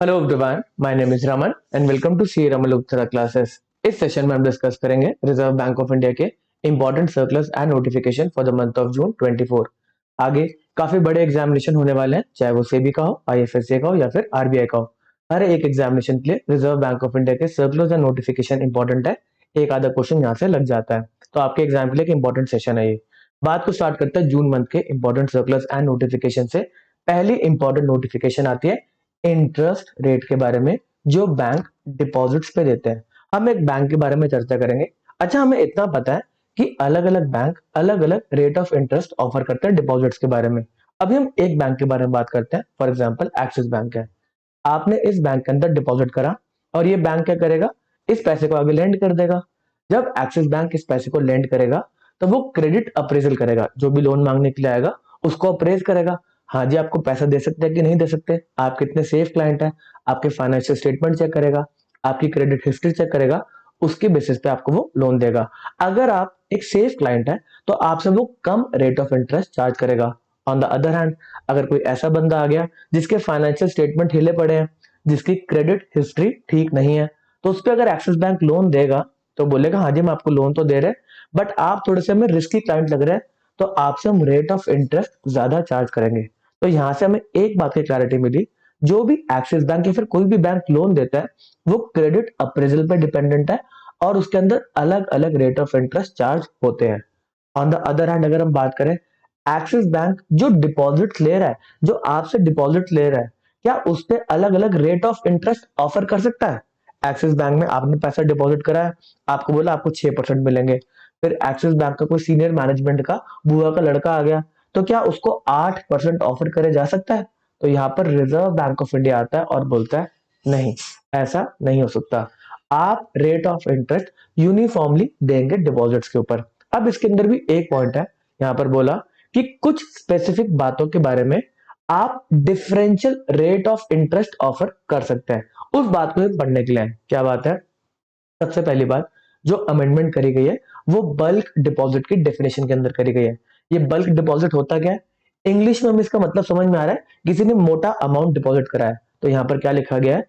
Hello everyone, my name is Raman and welcome to C Raman Uttara classes. इस session में हम discuss करेंगे रिजर्व बैंक ऑफ इंडिया के important circulars and notification for the month of June 24। आगे काफी बड़े examination होने वाले हैं, चाहे वो सेबी का हो, आईएफएससी का हो या फिर आरबीआई का हो। हर एक एग्जामिनेशन के लिए रिजर्व बैंक ऑफ इंडिया के सर्कुलर्स एंड नोटिफिकेशन इंपॉर्टेंट है। एक आधा क्वेश्चन यहाँ से लग जाता है, तो आपके एग्जाम के लिए एक इंपॉर्टेंट सेशन है ये। बात को स्टार्ट करते हैं जून मंथ के इंपॉर्टेंट सर्कुलर्स एंड नोटिफिकेशन से। पहली इंपॉर्टेंट नोटिफिकेशन आती है इंटरेस्ट रेट के बारे में, जो बैंक डिपॉजिट्स पे देते हैं। हम एक बैंक के बारे में चर्चा करेंगे। अच्छा, हमें इतना पता है कि अलग अलग बैंक अलग अलग रेट ऑफ इंटरेस्ट ऑफर करते हैं डिपॉजिट्स के बारे में। अभी हम एक बैंक के बारे में बात करते हैं। फॉर एग्जांपल एक्सिस बैंक है। आपने इस बैंक के अंदर डिपॉजिट करा और ये बैंक क्या करेगा, इस पैसे को आगे लेंड कर देगा। जब एक्सिस बैंक इस पैसे को लेंड करेगा तो वो क्रेडिट अप्रेजल करेगा, जो भी लोन मांगने के लिए आएगा उसको अप्रेज करेगा। हाँ जी, आपको पैसा दे सकते हैं कि नहीं दे सकते, आप कितने सेफ क्लाइंट हैं, आपके फाइनेंशियल स्टेटमेंट चेक करेगा, आपकी क्रेडिट हिस्ट्री चेक करेगा। उसके बेसिस पे आपको वो लोन देगा। अगर आप एक सेफ क्लाइंट है तो आपसे वो कम रेट ऑफ इंटरेस्ट चार्ज करेगा। ऑन द अदर हैंड, अगर कोई ऐसा बंदा आ गया जिसके फाइनेंशियल स्टेटमेंट हिले पड़े हैं, जिसकी क्रेडिट हिस्ट्री ठीक नहीं है, तो उस पर अगर एक्सिस बैंक लोन देगा तो बोलेगा हाँ जी, हम आपको लोन तो दे रहे हैं, बट आप थोड़े से हमें रिस्की क्लाइंट लग रहे हैं, तो आपसे हम रेट ऑफ इंटरेस्ट ज्यादा चार्ज करेंगे। तो यहां से हमें एक बात की क्लैरिटी मिली, जो भी एक्सिस बैंक या फिर कोई भी बैंक लोन देता है वो क्रेडिट अप्रेजल पे डिपेंडेंट है और उसके अंदर अलग अलग रेट ऑफ इंटरेस्ट चार्ज होते हैं। ऑन द अदर हैंड, अगर हम बात करें, एक्सिस बैंक जो डिपॉजिट ले रहा है, जो आपसे डिपॉजिट ले रहा है, क्या उस पर अलग अलग रेट ऑफ इंटरेस्ट ऑफर कर सकता है? एक्सिस बैंक में आपने पैसा डिपॉजिट करा है, आपको बोला आपको 6% मिलेंगे। फिर एक्सिस बैंक का कोई सीनियर मैनेजमेंट का बुआ का लड़का आ गया, तो क्या उसको 8% ऑफर करे जा सकता है? तो यहाँ पर रिजर्व बैंक ऑफ इंडिया आता है और बोलता है नहीं, ऐसा नहीं हो सकता। आप रेट ऑफ इंटरेस्ट यूनिफॉर्मली देंगे डिपॉजिट्स के ऊपर। अब इसके अंदर भी एक पॉइंट है, यहाँ पर बोला कि कुछ स्पेसिफिक बातों के बारे में आप differential rate of interest offer कर सकते हैं। उस बात को पढ़ने के लिए आए। क्या बात है? सबसे पहली बात, जो अमेंडमेंट करी गई है वो बल्क डिपॉजिट की डेफिनेशन के अंदर करी गई है। ये बल्क डिपॉजिट होता क्या है? इंग्लिश में हमें इसका मतलब समझ में आ रहा है, किसी ने मोटा अमाउंट डिपॉजिट करा है। तो यहाँ पर क्या लिखा गया है?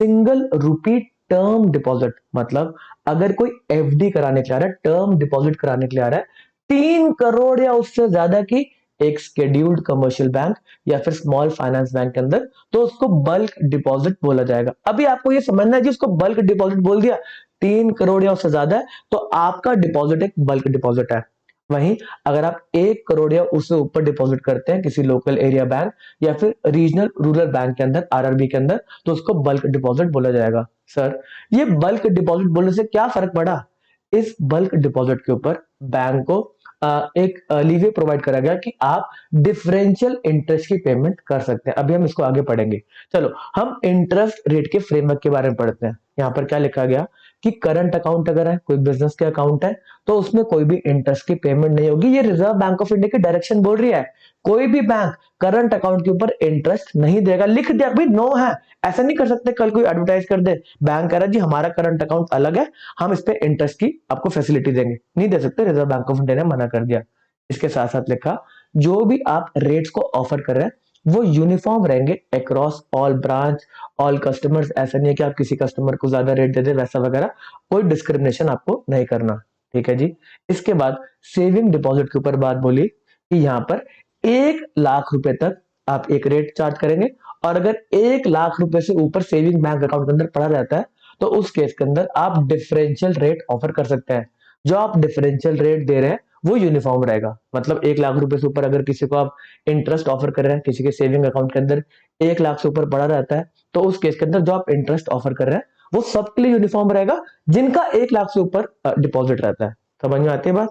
Single rupee term deposit. मतलब अगर कोई एफडी कराने के लिए आ रहा है, टर्म डिपॉजिट कराने के लिए आ रहा है 3 करोड़ या उससे ज्यादा की, एक शेड्यूल्ड कमर्शियल बैंक या फिर स्मॉल फाइनेंस बैंक के अंदर, तो उसको बल्क डिपॉजिट बोला जाएगा। अभी आपको ये समझना है जी, उसको बल्क डिपॉजिट बोल दिया, 3 करोड़ या उससे ज्यादा है, तो आपका डिपॉजिट एक बल्क डिपॉजिट है। वहीं अगर आप 1 करोड़ या उससे ऊपर डिपॉजिट करते हैं किसी लोकल एरिया बैंक या फिर रीजनल रूरल बैंक के अंदर, आरआरबी के अंदर, तो उसको बल्क डिपॉजिट बोला जाएगा। सर, ये बल्क डिपॉजिट बोलने से क्या फर्क पड़ा? इस बल्क डिपॉजिट के ऊपर बैंक को एक लीवे प्रोवाइड करा गया कि आप डिफरेंशियल इंटरेस्ट की पेमेंट कर सकते हैं। अभी हम इसको आगे पढ़ेंगे। चलो, हम इंटरेस्ट रेट के फ्रेमवर्क के बारे में पढ़ते हैं। यहाँ पर क्या लिखा गया कि करंट अकाउंट अगर है, कोई बिजनेस के अकाउंट है, तो उसमें कोई भी इंटरेस्ट की पेमेंट नहीं होगी। ये रिजर्व बैंक ऑफ इंडिया की डायरेक्शन बोल रही है। कोई भी बैंक करंट अकाउंट के ऊपर इंटरेस्ट नहीं देगा। लिख दिया भाई, नो है। ऐसा नहीं कर सकते कल कोई एडवर्टाइज कर दे, बैंक कह रहा है जी हमारा करंट अकाउंट अलग है, हम इस पे इंटरेस्ट की आपको फैसिलिटी देंगे। नहीं दे सकते, रिजर्व बैंक ऑफ इंडिया ने मना कर दिया। इसके साथ साथ लिखा, जो भी आप रेट्स को ऑफर कर रहे हैं वो यूनिफॉर्म रहेंगे across all branch, all customers. ऐसा नहीं है कि आप किसी कस्टमर को ज्यादा रेट दे दे, वैसा वगैरह कोई डिस्क्रिमिनेशन आपको नहीं करना। ठीक है जी। इसके बाद सेविंग डिपॉजिट के ऊपर बात बोली कि यहाँ पर 1 लाख रुपए तक आप एक रेट चार्ज करेंगे, और अगर 1 लाख रुपए से ऊपर सेविंग बैंक अकाउंट के अंदर पड़ा रहता है तो उस केस के अंदर आप डिफरेंशियल रेट ऑफर कर सकते हैं। जो आप डिफरेंशियल रेट दे रहे हैं वो यूनिफॉर्म रहेगा। मतलब 1 लाख रुपए से ऊपर अगर किसी को आप इंटरेस्ट ऑफर कर रहे हैं, किसी के सेविंग अकाउंट के अंदर 1 लाख से ऊपर पड़ा रहता है, तो उस केस के अंदर जो आप इंटरेस्ट ऑफर कर रहे हैं वो सबके लिए यूनिफॉर्म रहेगा जिनका 1 लाख से ऊपर डिपॉजिट रहता है। समझ में आती है बात?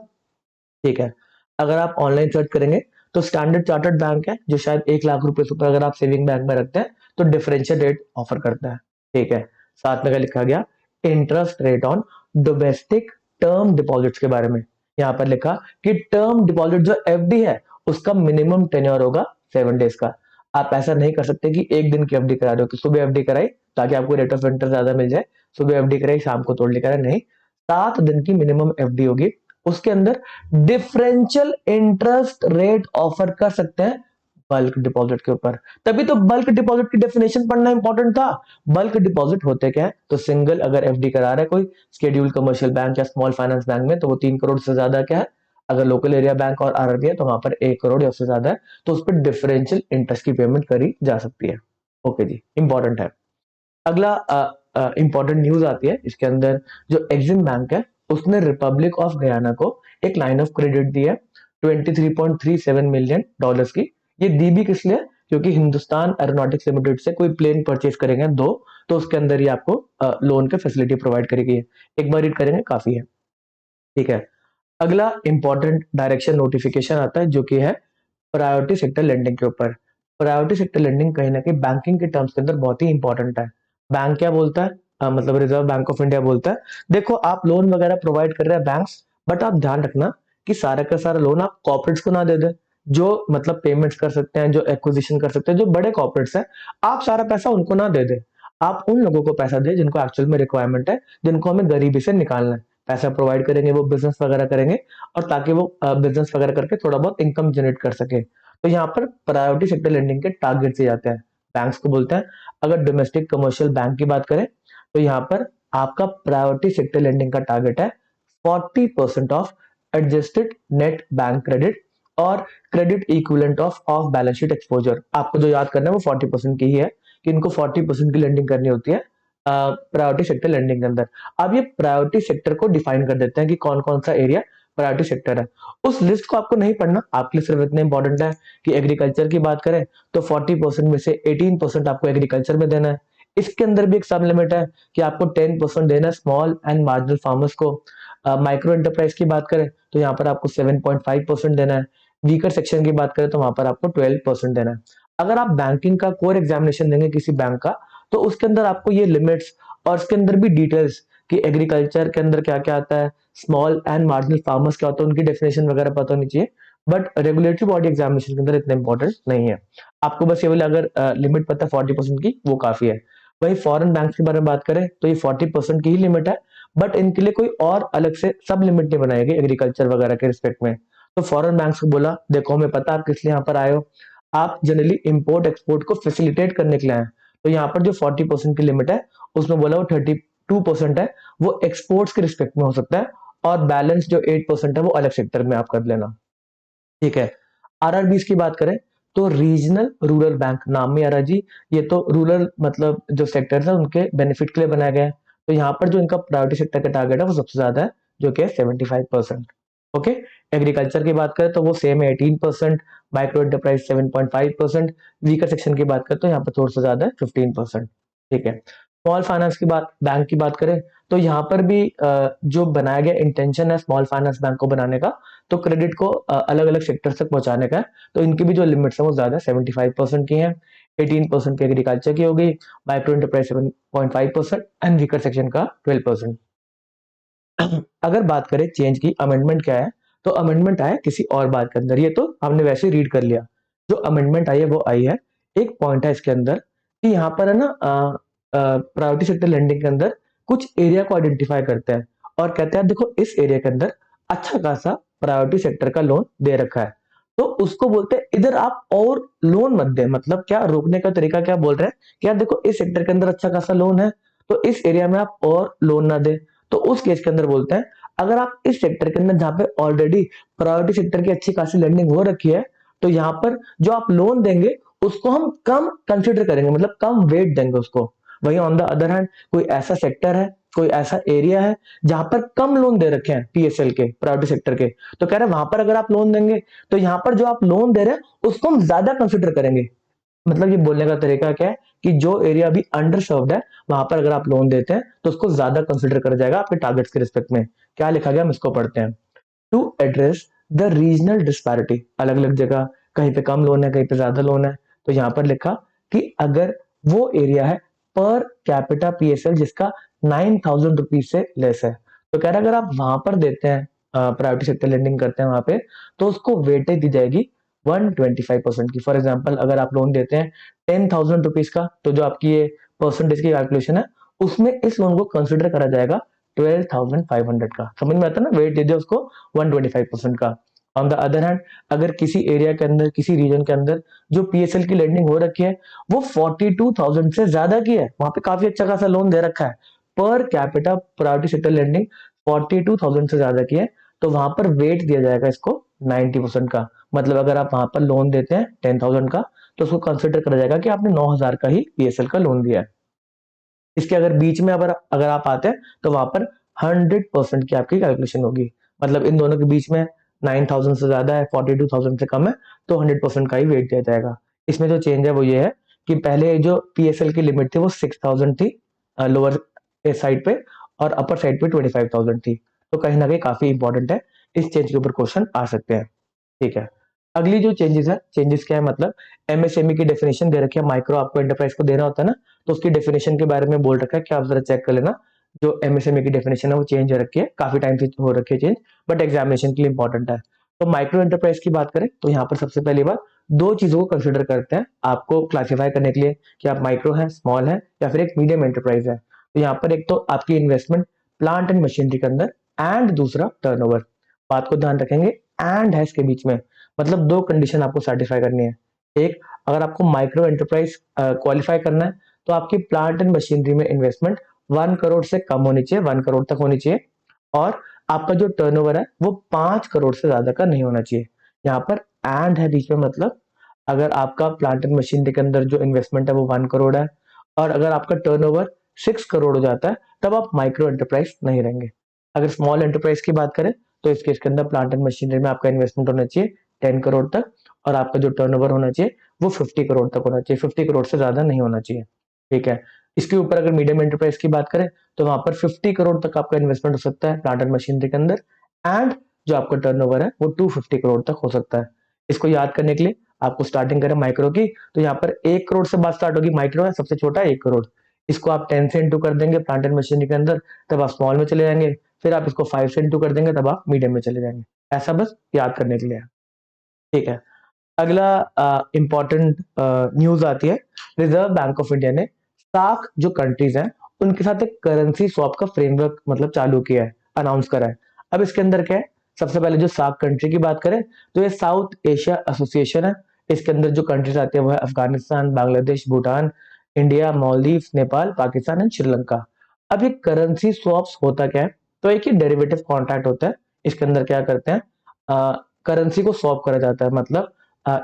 ठीक है। अगर आप ऑनलाइन सर्च करेंगे तो स्टैंडर्ड चार्टर्ड बैंक है, जो शायद 1 लाख रुपए से ऊपर अगर आप सेविंग बैंक में रखते हैं तो डिफरेंशियल रेट ऑफर करता है। ठीक है। साथ में क्या लिखा गया? Interest rate on domestic term deposits के बारे में। यहाँ पर लिखा कि टर्म डिपॉजिट जो एफडी है उसका मिनिमम टेन्योर होगा 7 डेज का। आप ऐसा नहीं कर सकते कि एक दिन की एफडी करा रहे हो, कि सुबह एफडी कराई ताकि आपको रेट ऑफ इंटरेस्ट ज्यादा मिल जाए, सुबह एफडी कराई शाम को तोड़ लेकर, नहीं। 7 दिन की मिनिमम एफडी होगी। उसके अंदर डिफरेंशियल इंटरेस्ट रेट ऑफर कर सकते हैं बल्क डिपॉजिट के ऊपर। तभी तो बल्क डिपॉजिट की डेफिनेशन पढ़ना इंपॉर्टेंट था। बल्क डिपॉजिट होते क्या है, तो सिंगल अगर एफडी करा रहा है कोई शेड्यूल कमर्शियल बैंक या स्मॉल फाइनेंस बैंक में, तो वो 3 करोड़ से ज्यादा क्या है, अगर लोकल एरिया बैंक और आरआरबी है तो वहां पर 1 करोड़ या उससे ज्यादा है, तो उस पर डिफरेंशियल इंटरेस्ट की पेमेंट करी जा सकती है। ओके जी, इंपॉर्टेंट है। अगला इंपॉर्टेंट न्यूज आती है इसके अंदर। जो एग्जिम बैंक है उसने रिपब्लिक ऑफ गयाना को एक लाइन ऑफ क्रेडिट दी है 23.37 मिलियन डॉलर्स की। ये दी भी किस लिए, क्योंकि हिंदुस्तान एरोनॉटिक्स लिमिटेड से कोई प्लेन परचेज करेंगे दो, तो उसके अंदर ही आपको लोन की फैसिलिटी प्रोवाइड करेगी। एक बार रीड करेंगे काफी है, ठीक है। अगला इंपॉर्टेंट डायरेक्शन नोटिफिकेशन आता है जो कि है प्रायोरिटी सेक्टर लेंडिंग के ऊपर। प्रायोरिटी सेक्टर लेंडिंग कहीं ना कहीं बैंकिंग के टर्म्स के अंदर बहुत ही इंपॉर्टेंट है। बैंक क्या बोलता है, मतलब रिजर्व बैंक ऑफ इंडिया बोलता है, देखो आप लोन वगैरह प्रोवाइड कर रहे हैं बैंक्स, बट आप ध्यान रखना कि सारा का सारा लोन आप कॉर्पोरेट्स को ना दे दे, जो मतलब पेमेंट्स कर सकते हैं, जो एक्विजिशन कर सकते हैं, जो बड़े कॉर्पोरेट्स हैं, आप सारा पैसा उनको ना दे दे। आप उन लोगों को पैसा दे जिनको एक्चुअल में रिक्वायरमेंट है, जिनको हमें गरीबी से निकालना है। पैसा प्रोवाइड करेंगे, वो बिजनेस वगैरह करेंगे, और ताकि वो बिजनेस वगैरह करके थोड़ा बहुत इनकम जनरेट कर सके। तो यहाँ पर प्रायोरिटी सेक्टर लेंडिंग के टारगेट से जाते हैं, बैंक्स को बोलते हैं। अगर डोमेस्टिक कमर्शियल बैंक की बात करें तो यहाँ पर आपका प्रायोरिटी सेक्टर लेंडिंग का टारगेट है 40% of adjusted net bank credit और credit equivalent of off balance sheet exposure. आपको जो याद करना है वो 40% की ही है, कि इनको 40% की लेंडिंग करनी होती है प्रायोरिटी सेक्टर लेंडिंग के अंदर। अब ये प्रायोरिटी सेक्टर को डिफाइन कर देते हैं कि कौन कौन सा एरिया प्रायोरिटी सेक्टर है। उस लिस्ट को आपको नहीं पढ़ना, आपके लिए सिर्फ इतना इंपॉर्टेंट है कि एग्रीकल्चर की बात करें तो 40% में से 18% आपको एग्रीकल्चर में देना है। इसके अंदर भी एक सब लिमिट है कि आपको 10% देना है स्मॉल एंड मार्जिनल फार्मर्स को। माइक्रो एंटरप्राइज की बात करें तो यहाँ पर आपको 7.5% देना है। वीकर सेक्शन की बात करें तो वहां पर आपको 12% देना है। अगर आप बैंकिंग का कोर एग्जामिनेशन देंगे किसी बैंक का, तो उसके अंदर आपको ये लिमिट्स और उसके अंदर भी डिटेल्स कि एग्रीकल्चर के अंदर क्या क्या आता है, स्मॉल एंड मार्जिनल फार्मर्स क्या होता है, उनकी डेफिनेशन वगैरह पता होनी चाहिए। बट रेगुलेटरी बॉडी एग्जामिनेशन के अंदर इतना इंपॉर्टेंट नहीं है। आपको बस ये वाला अगर लिमिट पता है 40% की, वो काफी है। वही फॉरेन बैंक के बारे में बात करें तो ये 40% की ही लिमिट है, बट इनके लिए कोई और अलग से सब लिमिट नहीं बनाई गई एग्रीकल्चर वगैरह के रिस्पेक्ट में। तो फॉरेन बैंक्स को बोला, देखो हमें पता आप किस लिए यहाँ पर आए हो, आप जनरली इंपोर्ट एक्सपोर्ट को फैसिलिटेट करने के लिए आए। तो यहाँ पर जो 40% की लिमिट है उसमें बोला वो 32% है, वो एक्सपोर्ट्स के रिस्पेक्ट में हो सकता है, और बैलेंस जो 8% है वो अलग सेक्टर में आप कर लेना, ठीक है। आरआरबीज की बात करें तो रीजनल रूरल बैंक, नाम में आ रहा है जी, ये तो रूरल मतलब जो सेक्टर है उनके बेनिफिट के लिए बनाया गया है। तो यहाँ पर जो इनका प्रायोरिटी सेक्टर का टारगेट है वो सबसे ज्यादा है, जो कि है 75%। ओके। एग्रीकल्चर की बात करें तो वो सेम है 18%, माइक्रो एंटरप्राइज 7.5%, वीकर सेक्शन की बात करें तो यहाँ पर थोड़ा सा ज्यादा है 15%, ठीक है। स्मॉल फाइनेंस की बात, बैंक की बात करें तो यहाँ पर भी जो बनाया गया इंटेंशन है स्मॉल फाइनेंस बैंक को बनाने का, तो क्रेडिट को अलग अलग सेक्टर तक पहुंचाने का है। तो इनकी भी जो लिमिट्स है वो ज्यादा 75% की है। 18% की एग्रीकल्चर की होगी, micro enterprise 7.5% and weaker section का 12%। अगर बात करें चेंज की, अमेंडमेंट क्या है, तो अमेंडमेंट आया किसी और बात के अंदर, ये तो हमने वैसे रीड कर लिया। जो अमेंडमेंट आई है वो आई है, एक पॉइंट है इसके अंदर कि यहाँ पर है ना प्रायोरिटी सेक्टर लेंडिंग के अंदर कुछ एरिया को आइडेंटिफाई करते हैं और कहते हैं देखो इस एरिया के अंदर अच्छा खासा प्रायोरिटी सेक्टर का लोन दे रखा है, तो उसको बोलते हैं इधर आप और लोन मत दे। मतलब क्या रोकने का तरीका क्या बोल रहे हैं कि यार देखो इस सेक्टर के अंदर अच्छा खासा लोन है, तो इस एरिया में आप और लोन ना दे। तो उस केस के अंदर बोलते हैं अगर आप इस सेक्टर के अंदर जहां पे ऑलरेडी प्रायोरिटी सेक्टर की अच्छी खासी लैंडिंग हो रखी है, तो यहाँ पर जो आप लोन देंगे उसको हम कम कंसिडर करेंगे, मतलब कम वेट देंगे उसको। वही ऑन द अदर हैंड कोई ऐसा सेक्टर है, कोई ऐसा एरिया है जहां पर कम लोन दे रखे हैं पीएसएल के, प्रायोरिटी सेक्टर के, तो कह रहे हैं वहां पर अगर आप लोन देंगे तो यहाँ पर जो आप लोन दे रहे हैं उसको हम ज्यादा कंसिडर करेंगे। मतलब ये बोलने का तरीका क्या है कि जो एरिया अभी अंडर सर्व्ड है वहां पर अगर आप लोन देते हैं तो उसको ज्यादा कंसिडर करा जाएगा आपके टारगेट्स के रिस्पेक्ट में। क्या लिखा गया हम इसको पढ़ते हैं। To address the regional disparity, अलग अलग जगह कहीं पे कम लोन है कहीं पे ज्यादा लोन है, तो यहाँ पर लिखा कि अगर वो एरिया है पर कैपिटा पीएसएल जिसका 9,000 रुपीज से लेस है, तो कह रहा है अगर आप वहां पर देते हैं प्रायोरिटी सेक्टर लेंडिंग करते हैं वहां पे, तो उसको वेटेज दी जाएगी 125% की। फॉर एग्जाम्पल अगर आप लोन देते हैं 10,000 रुपीज का, तो जो आपकी ये परसेंटेज की कैलकुलेशन है उसमें इस लोन को कंसिडर करा जाएगा 12,500 का। समझ में आता है ना, वेट दे दिया उसको 125% का। ऑन द अदर हैंड अगर किसी एरिया के अंदर, किसी रीजन के अंदर जो पीएसएल की लेंडिंग हो रखी है वो 42,000 से ज्यादा की है, वहां पे काफी अच्छा खासा लोन दे रखा है, per capita priority sector lending 42,000 से ज्यादा की है, तो वहां पर वेट दिया जाएगा इसको 90% का। मतलब अगर आप वहां पर लोन देते हैं 10,000 का, तो उसको कंसिडर करा जाएगा कि आपने 9,000 का ही पीएसएल का लोन दिया है। इसके अगर बीच में अगर अगर आप आते हैं तो वहां पर 100% की आपकी कैलकुलेशन होगी। मतलब इन दोनों के बीच में 9,000 से ज्यादा है, 42,000 से कम है, तो 100% का ही वेट दिया जाएगा। इसमें जो चेंज है वो ये है कि पहले जो पीएसएल की लिमिट थी वो 6,000 थी लोअर साइड पे, और अपर साइड पे 25,000 थी। तो कहीं ना कहीं काफी इंपॉर्टेंट है, इस चेंज के ऊपर क्वेश्चन आ सकते हैं। ठीक है, अगली जो चेंजेस है, चेंजेस क्या है, मतलब एमएसएमई की डेफिनेशन दे रखी है, माइक्रो आपको एंटरप्राइज को देना होता है ना, तो उसकी डेफिनेशन के बारे में बोल रखा है कि आप जरा चेक कर लेना। जो एमएसएमई की डेफिनेशन है वो चेंज हो रखी है, काफी टाइम से हो रखी है चेंज, बट एग्जामिनेशन के लिए इंपॉर्टेंट है। तो माइक्रो एंटरप्राइज की बात करें तो यहाँ पर सबसे पहली बात दो चीजों को कंसिडर करते हैं आपको क्लासिफाई करने के लिए, कि आप माइक्रो है, स्मॉल है, या फिर एक मीडियम एंटरप्राइज है। तो यहाँ पर एक तो आपकी इन्वेस्टमेंट प्लांट एंड मशीनरी के अंदर, एंड दूसरा टर्नओवर। बात को ध्यान रखेंगे, एंड है इसके बीच में, मतलब दो कंडीशन आपको सेटिस्फाई करनी है। एक, अगर आपको माइक्रो एंटरप्राइज क्वालिफाई करना है तो आपकी प्लांट एंड मशीनरी में इन्वेस्टमेंट 1 करोड़ से कम होनी चाहिए, 1 करोड़ तक होनी चाहिए, और आपका जो टर्नओवर है वो 5 करोड़ से ज्यादा का नहीं होना चाहिए। यहाँ पर एंड है बीच में, मतलब अगर आपका प्लांट एंड मशीनरी के अंदर जो इन्वेस्टमेंट है वो 1 करोड़ है, और अगर आपका टर्नओवर 6 करोड़ हो जाता है, तब आप माइक्रो एंटरप्राइज नहीं रहेंगे। अगर स्मॉल एंटरप्राइज की बात करें तो इस केस के अंदर प्लांट एंड मशीनरी में आपका इन्वेस्टमेंट होना चाहिए 10 करोड़ तक, और आपका जो टर्नओवर होना चाहिए वो 50 करोड़ तक होना चाहिए, 50 करोड़ से ज्यादा नहीं होना चाहिए। ठीक है, इसके ऊपर अगर मीडियम एंटरप्राइज की बात करें तो वहां पर 50 करोड़ तक आपका इन्वेस्टमेंट हो सकता है प्लांट एंड मशीनरी के अंदर, एंड जो आपका टर्नओवर है वो 250 करोड़ तक हो सकता है। इसको याद करने के लिए आपको स्टार्टिंग करें माइक्रो की, तो यहाँ पर 1 करोड़ से बात स्टार्ट होगी, माइक्रो है सबसे छोटा 1 करोड़, इसको आप 10 से इंटू कर देंगे प्लांट एंड मशीनरी के अंदर, तब आप स्मॉल में चले जाएंगे, फिर आप इसको 5 से इंटू कर देंगे, तब आप मीडियम में चले जाएंगे। ऐसा बस याद करने के लिए है। ठीक है, अगला इंपॉर्टेंट न्यूज आती है, रिजर्व बैंक ऑफ इंडिया ने सार्क जो कंट्रीज हैं उनके साथ एक करेंसी स्वैप का फ्रेमवर्क मतलब चालू किया है, अनाउंस करा है। अब इसके अंदर क्या है, सबसे पहले जो सार्क कंट्री की बात करें तो ये साउथ एशिया एसोसिएशन है। इसके अंदर जो कंट्रीज आते हैं वो है अफगानिस्तान, बांग्लादेश, भूटान, इंडिया, मालदीव, नेपाल, पाकिस्तान एंड श्रीलंका। अब ये करेंसी स्वैप्स होता क्या है, तो एक ही डेरिवेटिव कॉन्ट्रैक्ट होता है। इसके अंदर क्या करते हैं, करेंसी को स्वैप करा जाता है। मतलब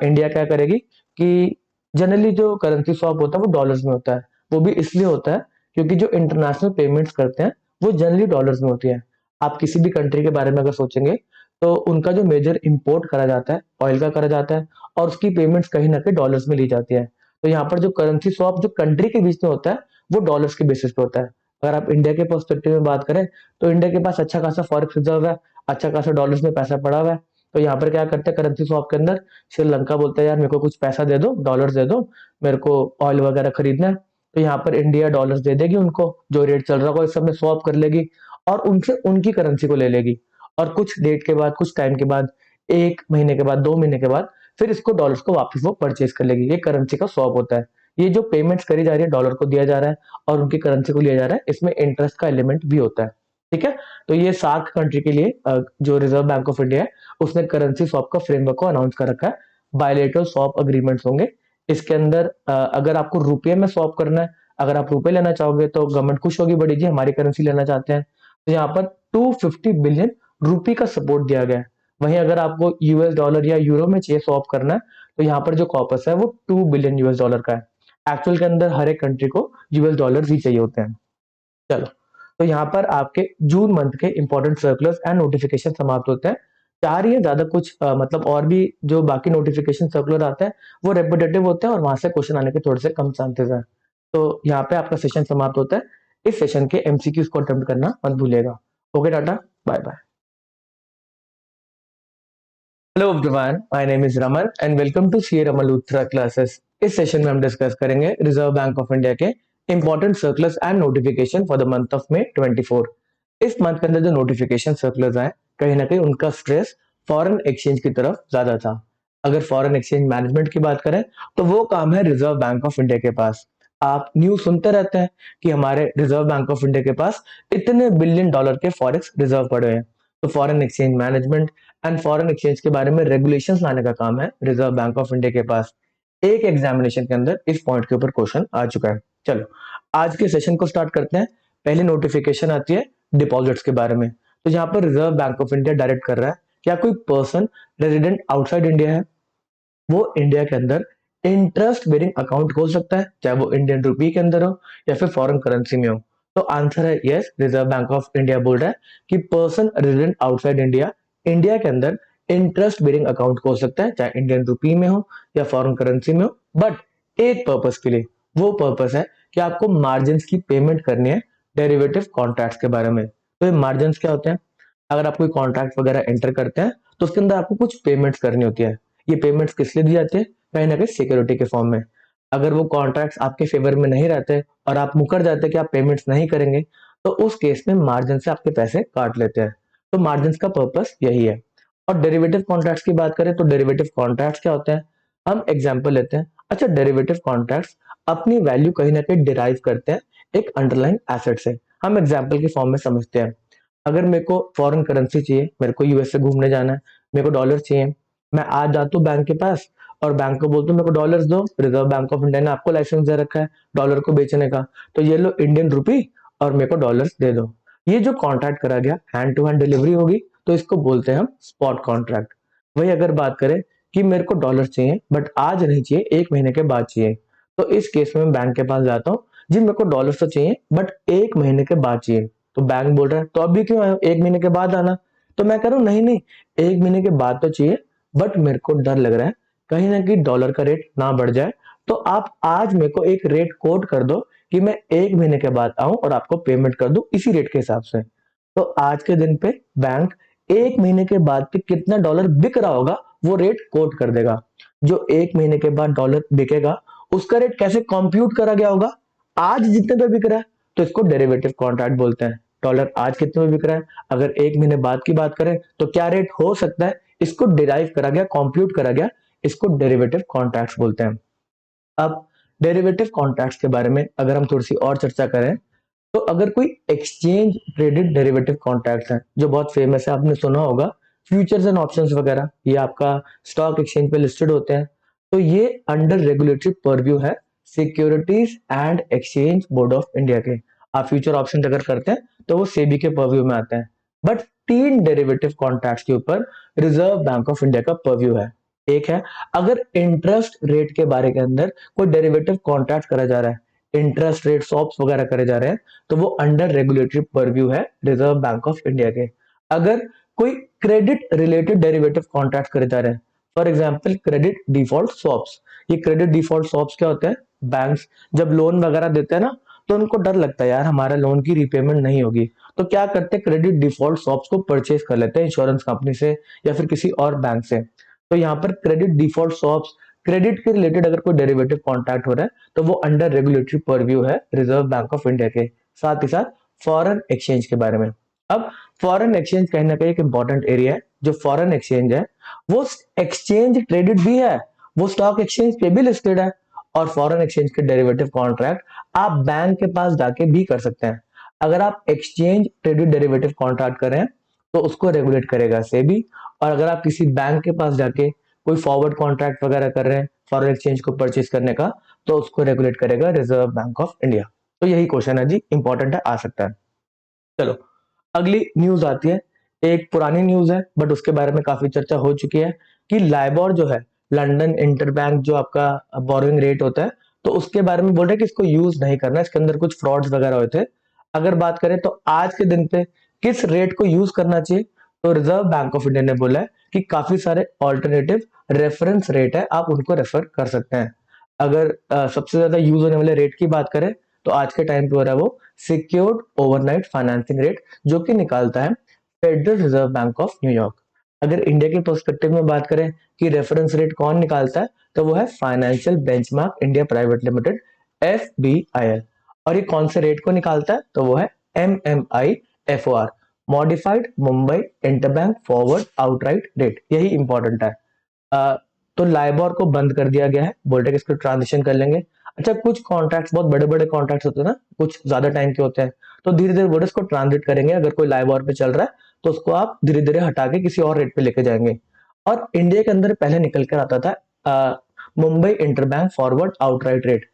इंडिया क्या करेगी कि जनरली जो करेंसी स्वैप होता है वो डॉलर्स में होता है, वो भी इसलिए होता है क्योंकि जो इंटरनेशनल पेमेंट्स करते हैं वो जनरली डॉलर्स में होती है। आप किसी भी कंट्री के बारे में अगर सोचेंगे तो उनका जो मेजर इंपोर्ट करा जाता है ऑयल का करा जाता है, और उसकी पेमेंट्स कहीं ना कहीं डॉलर्स में ली जाती है। तो यहाँ पर जो करेंसी स्वैप जो कंट्री के बीच में होता है वो डॉलर्स के बेसिस पे होता है। अगर आप इंडिया के पर्सपेक्टिव में बात करें तो इंडिया के पास अच्छा खासा फॉरेक्स रिजर्व है, अच्छा खासा डॉलर्स में पैसा पड़ा हुआ है। तो यहाँ पर क्या करते हैं करेंसी स्वैप के अंदर, श्रीलंका बोलता है यार मेरे को कुछ पैसा दे दो, डॉलर्स दे दो, मेरे को ऑयल वगैरह खरीदना है। तो यहाँ पर इंडिया डॉलर्स दे देगी उनको, जो रेट चल रहा होगा इस समय स्वैप कर लेगी, और उनसे उनकी करेंसी को ले लेगी, और कुछ डेट के बाद, कुछ टाइम के बाद, 1 महीने के बाद, 2 महीने के बाद, फिर इसको डॉलर्स को वापस वो परचेज कर लेगी। ये करेंसी का स्वैप होता है। ये जो पेमेंट्स करी जा रही है डॉलर को दिया जा रहा है और उनकी करेंसी को लिया जा रहा है, इसमें इंटरेस्ट का एलिमेंट भी होता है। ठीक है, तो ये सार्क कंट्री के लिए जो रिजर्व बैंक ऑफ इंडिया है उसने करेंसी स्वैप का फ्रेमवर्क को अनाउंस कर रखा है। बायलेटरल स्वैप अग्रीमेंट्स होंगे इसके अंदर। अगर आपको रुपये में स्वैप करना है, अगर आप रुपए लेना चाहोगे तो गवर्नमेंट खुश होगी, बड़ी जी हमारी करेंसी लेना चाहते हैं, तो यहाँ पर 250 बिलियन रुपी का सपोर्ट दिया गया है। वहीं अगर आपको यूएस डॉलर या यूरो में चाहिए स्वैप करना है, तो यहाँ पर जो कॉर्पस है वो 2 बिलियन यूएस डॉलर का है। एक्चुअल के अंदर हर एक कंट्री को यूएस डॉलर ही चाहिए होते हैं। चलो, तो यहाँ पर आपके जून मंथ के इंपॉर्टेंट सर्कुलर्स एंड नोटिफिकेशन समाप्त होते हैं। 4 या ज्यादा कुछ मतलब और भी जो बाकी नोटिफिकेशन सर्कुलर आते हैं वो रेपिटेटिव होते हैं, और वहां से क्वेश्चन आने के थोड़े से कम चांसेस हैं। तो यहाँ पे आपका सेशन समाप्त होता है। इस सेशन के एमसीक्यूज को अटेम्प्ट करना मत भूलिएगा। Okay tata, bye bye. Hello everyone, my name is Raman and welcome to C Raman Luthra classes. इस सेशन में हम डिस्कस करेंगे रिजर्व बैंक ऑफ इंडिया के important circulars and notification for the month of May 24। इस मंथ के अंदर जो नोटिफिकेशन सर्कुलर्स आए, कहीं ना कहीं उनका स्ट्रेस फॉरेन एक्सचेंज की तरफ ज्यादा था। अगर फॉरेन एक्सचेंज मैनेजमेंट की बात करें तो वो काम है रिजर्व बैंक ऑफ इंडिया के पास। आप न्यूज सुनते रहते हैं कि हमारे रिजर्व बैंक ऑफ इंडिया के पास इतने बिलियन डॉलर के फॉरेक्स रिजर्व पड़े हैं। तो foreign exchange management and foreign exchange के बारे में रेगुलेशंस लाने का काम है रिजर्व बैंक ऑफ इंडिया के पास। एक एग्जामिनेशन के अंदर इस पॉइंट के ऊपर क्वेश्चन आ चुका है। चलो आज के सेशन को स्टार्ट करते हैं। पहली नोटिफिकेशन आती है डिपॉजिट्स के बारे में। तो यहाँ पर reserve bank of India direct कर रहा है, क्या कोई पर्सन रेजिडेंट आउटसाइड इंडिया है वो इंडिया के अंदर इंटरेस्ट बेरिंग अकाउंट खोल सकता है, चाहे वो इंडियन रुपी के अंदर हो या फिर फॉरेन करेंसी में हो। तो आंसर है yes, reserve bank of India बोल रहा है कि person resident outside India India के अंदर इंटरेस्ट बेरिंग अकाउंट खोल सकता है, चाहे इंडियन रुपी में हो या फॉरेन करेंसी में हो, बट एक पर्पस के लिए। वो पर्पस है कि आपको मार्जिन की पेमेंट करनी है डेरिवेटिव कॉन्ट्रैक्ट्स के बारे में। तो ये मार्जिन क्या होते हैं? अगर आप कोई कॉन्ट्रैक्ट वगैरह एंटर करते हैं तो उसके अंदर आपको कुछ पेमेंट्स करनी होती है। ये पेमेंट्स किस लिए दी जाती है? कहीं ना कहीं सिक्योरिटी के फॉर्म में। अगर वो कॉन्ट्रैक्ट्स आपके फेवर में नहीं रहते और आप मुकर जाते कि आप पेमेंट्स नहीं करेंगे, तो उस केस में मार्जिन से आपके पैसे काट लेते हैं। तो मार्जिन का पर्पस यही है। और डेरिवेटिव कॉन्ट्रैक्ट्स की बात करें तो डेरिवेटिव कॉन्ट्रैक्ट्स क्या होते हैं? हम एग्जाम्पल लेते हैं। अच्छा, डेरिवेटिव कॉन्ट्रैक्ट्स अपनी वैल्यू कहीं ना कहीं डिराइव करते हैं एक अंडरलाइन एसेट से। हम एग्जाम्पल के फॉर्म में समझते हैं। अगर मेरे को फॉरेन करेंसी चाहिए, मेरे को यूएस से घूमने जाना है, मेरे को डॉलर चाहिए, मैं आज जाता हूँ बैंक के पास और बैंक को बोलता हूँ मेरे को डॉलर्स दो। रिजर्व बैंक ऑफ इंडिया ने आपको लाइसेंस दे रखा है डॉलर को बेचने का, तो ये लो इंडियन रुपी और मेरे को डॉलर्स दे दो। ये जो कॉन्ट्रैक्ट करा गया हैंड टू हैंड डिलीवरी होगी, तो इसको बोलते हैं हम स्पॉट कॉन्ट्रैक्ट। वही अगर बात करें कि मेरे को डॉलर चाहिए बट आज नहीं चाहिए, एक महीने के बाद चाहिए, तो इस केस में मैं बैंक के पास जाता हूँ, जी मेरे को डॉलर्स तो चाहिए बट एक महीने के बाद चाहिए। तो बैंक बोल रहा है तो अभी क्यों आए हो? एक महीने के बाद आना। तो मैं कह रहा हूँ नहीं नहीं, एक महीने के बाद तो चाहिए बट मेरे को डर लग रहा है कहीं ना कहीं डॉलर का रेट ना बढ़ जाए, तो आप आज मेरे को एक रेट कोट कर दो कि मैं एक महीने के बाद आऊं और आपको पेमेंट कर दूं इसी रेट के हिसाब से। तो आज के दिन पे बैंक एक महीने के बाद पे कितना डॉलर बिक रहा होगा वो रेट कोट कर देगा। जो एक महीने के बाद डॉलर बिकेगा उसका रेट कैसे कंप्यूट करा गया होगा? आज जितने पे बिक रहा है, तो इसको डेरिवेटिव कॉन्ट्रैक्ट बोलते हैं। डॉलर आज कितने में बिक रहा है, अगर एक महीने बाद की बात करें तो क्या रेट हो सकता है, इसको डिराइव करा गया, कंप्यूट करा गया, इसको डेरिवेटिव कॉन्ट्रैक्ट्स बोलते हैं। अब डेरिवेटिव कॉन्ट्रैक्ट्स के बारे में अगर हम थोड़ी सी और चर्चा करें, तो अगर कोई एक्सचेंज ट्रेडेड डेरिवेटिव कॉन्ट्रैक्ट्स हैं जो बहुत फेमस है, आपने सुना होगा फ्यूचर्स एंड ऑप्शंस वगैरह, ये आपका स्टॉक एक्सचेंज पे लिस्टेड होते हैं। तो ये अंडर रेगुलेटरी परव्यू है securities and exchange board of India के। आप फ्यूचर ऑप्शन अगर करते हैं तो वो सेबी के परव्यू में आते हैं। बट तीन डेरिवेटिव कॉन्ट्रैक्ट्स के ऊपर रिजर्व बैंक ऑफ इंडिया का परव्यू है। एक है, अगर इंटरेस्ट रेट के बारे के अंदर कोई डेरिवेटिव कॉन्ट्रैक्ट करा जा रहा है, इंटरेस्ट रेट स्वैप्स वगैरह करे जा रहे हैं, तो वो अंडर रेगुलेटरी परव्यू है रिजर्व बैंक ऑफ इंडिया के। अगर कोई क्रेडिट रिलेटेड डेरिवेटिव कॉन्ट्रैक्ट करे जा रहे हैं, for example credit default swaps. ये क्रेडिट डिफॉल्ट स्वैप्स क्या होते हैं? बैंक्स जब लोन वगैरह देते हैं ना, तो उनको डर लगता है यार हमारा लोन की रिपेमेंट नहीं होगी, तो क्या करते हैं, क्रेडिट डिफॉल्ट स्वैप्स को परचेज कर लेते हैं इंश्योरेंस कंपनी से या फिर किसी और बैंक से। तो यहाँ पर क्रेडिट डिफॉल्ट स्वैप्स, क्रेडिट के रिलेटेड अगर कोई डेरिवेटिव कॉन्ट्रैक्ट हो रहा है तो वो अंडर रेगुलेटरी परव्यू है रिजर्व बैंक ऑफ इंडिया के। साथ ही साथ फॉरेन एक्सचेंज के बारे में। अब फॉरेन एक्सचेंज कहीं ना कहीं एक इंपॉर्टेंट एरिया है। जो फॉरेन एक्सचेंज है वो एक्सचेंज ट्रेडेड भी है, वो स्टॉक एक्सचेंज पे भी लिस्टेड है, और फॉरेन एक्सचेंज के डेरिवेटिव कॉन्ट्रैक्ट आप बैंक के पास जाके भी कर सकते हैं। अगर आप एक्सचेंज ट्रेडेड डेरिवेटिव कॉन्ट्रैक्ट करें तो उसको रेगुलेट करेगा सेबी, और अगर आप किसी बैंक के पास जाके कोई फॉरवर्ड कॉन्ट्रैक्ट वगैरह कर रहे हैं फॉरेन एक्सचेंज को परचेज करने का, तो उसको रेगुलेट करेगा रिजर्व बैंक ऑफ इंडिया। तो यही क्वेश्चन है जी, इंपॉर्टेंट है, आ सकता है। चलो अगली न्यूज आती है। एक पुरानी न्यूज है बट उसके बारे में काफी चर्चा हो चुकी है कि लाइबोर जो है, लंदन इंटरबैंक जो आपका बोरोइंग रेट होता है, तो उसके बारे में बोल रहे हैं कि इसको यूज नहीं करना, इसके अंदर कुछ फ्रॉड्स वगैरह हुए थे। अगर बात करें तो आज के दिन पे किस रेट को यूज करना चाहिए, तो रिजर्व बैंक ऑफ इंडिया ने बोला है कि काफी सारे ऑल्टरनेटिव रेफरेंस रेट है, आप उनको रेफर कर सकते हैं। अगर सबसे ज्यादा यूज होने वाले रेट की बात करें तो आज के टाइम पे हो रहा है वो सिक्योर्ड ओवरनाइट फाइनेंसिंग रेट, जो कि निकालता है federal reserve bank of New York. अगर इंडिया के पर्सपेक्टिव में बात करें कि रेफरेंस रेट कौन निकालता है, तो वो है financial benchmark India private limited, FBIL। और ये कौन से रेट को निकालता है, तो वो है MMI FOR, modified Mumbai interbank forward outright rate. यही इंपॉर्टेंट है। तो लाइबोर को बंद कर दिया गया है, बोल रहे कि इसको ट्रांजिशन कर लेंगे। अच्छा, कुछ कॉन्ट्रैक्ट्स बहुत बड़े बड़े कॉन्ट्रैक्ट्स होते हैं ना, कुछ ज्यादा टाइम के होते हैं, तो धीरे धीरे बोर्ड इसको ट्रांजिट करेंगे। अगर कोई लाइबोर पे चल रहा है तो उसको आप धीरे धीरे हटा के किसी और रेट पे लेके जाएंगे। और इंडिया के अंदर पहले निकल कर आता था Mumbai interbank forward outright rate,